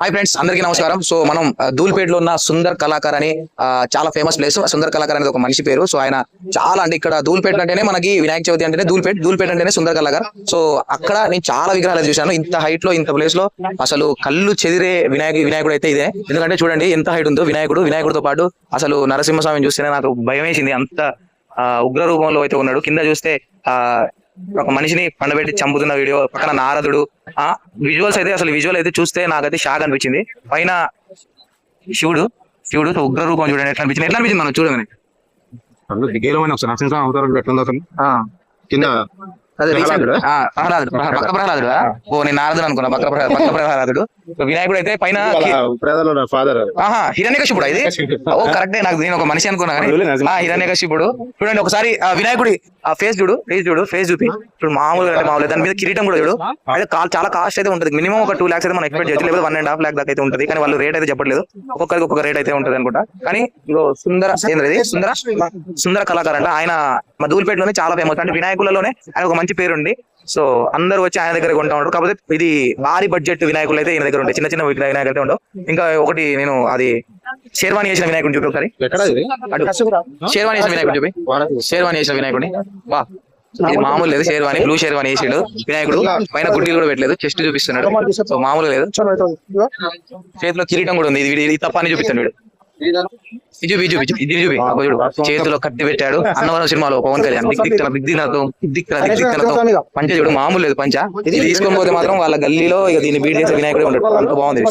Hi friends, అందరికీ నమస్కారం. So మనం ధూల్పేటలో ఉన్న సుందర్ కళాకార్ అని చాలా ఫేమస్ ప్లేస్. సుందర్ కళాకార్ అనేది ఒక మనిషి పేరు. సో ఆయన చాలా అంటే ఇక్కడ ధూల్పేట అంటేనే మనకి వినాయక చవితి అంటేనే ధూల్పేట అంటేనే సుందర్ కళాకార్. సో అక్కడ నేను చాలా విగ్రహాలు చూశాను. ఇంత హైట్ లో ఇంత ప్లేస్ లో అసలు కళ్ళు చెదిరే వినాయకుడు అయితే ఇదే. ఎందుకంటే చూడండి ఎంత హైట్ ఉందో వినాయకుడితో పాటు అసలు నరసింహస్వామిని చూస్తేనే నాకు భయం వేసింది. అంత ఉగ్ర రూపంలో అయితే ఉన్నాడు. కింద చూస్తే ఒక మనిషిని పండబెట్టి చంపుతున్న వీడియో, పక్కన నారదుడు. విజువల్స్ అయితే చూస్తే నాకైతే షాక్ అనిపించింది. పైన శివుడు ఉగ్ర రూపం చూడండి ఎట్లా అనిపించింది మనం చూడగానే. ప్రహ్లాదుడు. ఓ నేను నారదుడు అనుకున్నా. పక్క ప్రహ్లాదుడు. వినాయకుడు అయితే పైన హిరణ్యకశిపుడు. ఇది ఓ కరెక్టే, నాకు నేను ఒక మనిషి అనుకున్నా కానీ హిరణ్యకశిపుడు. చూడండి ఒకసారి వినాయకుడి ఫేస్ చూపి ఇప్పుడు మామూలుగా దాని మీద కిరీటం కూడా చూడు. అయితే చాలా కాస్ట్ అయితే ఉంటుంది. మినిమం ఒక 2 lakhs అయితే మనం ఎక్స్పెక్ట్ చేయొచ్చు, లేకపోతే 1.5 lakh దాకా అయితే ఉంటుంది. కానీ వాళ్ళు రేట్ అయితే చెప్పట్లేదు. ఒక్కొక్కరికి ఒక్కొక్క రేట్ అయితే ఉంటుంది అనుకుంటా. కానీ ఇదో సుందర కళాకారు అంట. ఆయన మా ధూల్పేటలోనే చాలా ఫేమస్. అంటే వినాయకులలోనే ఆయన ఒక మంచి పేరుండి. సో అందరూ వచ్చి ఆయన దగ్గర కొంటా ఉంటారు. కాకపోతే ఇది భారీ బడ్జెట్ వినాయకులు అయితే ఈయన దగ్గర ఉంటాయి. చిన్న వినాయకులు అయితే ఉండవు. ఇంకా ఒకటి నేను అది షేర్వాణి చేసిన వినాయకుడిని చూపి ఒకసారి. షేర్వాణి చేసిన వినాయకుడు చూపి. షేర్వాణి చేసిన వినాయకుడిని వా, ఇది మామూలు లేదు. షేర్వాణి, బ్లూ షేర్వాణి వేసాడు వినాయకుడు. పైన గుడ్డీలు కూడా పెట్టలేదు, చెస్ట్ చూపిస్తున్నాడు. సో మామూలు లేదు. చేతిలో కిరీటం కూడా ఉంది. ఇది తప్ప అని చూపిస్తాడు వీడు. ఇది చూపి చేతిలో కట్టి పెట్టాడు. అన్నవరం సినిమాలో పవన్ కళ్యాణ్ దిక్దిక్తలతో పంచ చూడు, మామూలు లేదు పంచ. ఇది తీసుకొని పోతే మాత్రం వాళ్ళ గల్లీలో ఇక దీన్ని బీట్ చేసే వినాయకుడే ఉంటాడు. అంత బాగుంది.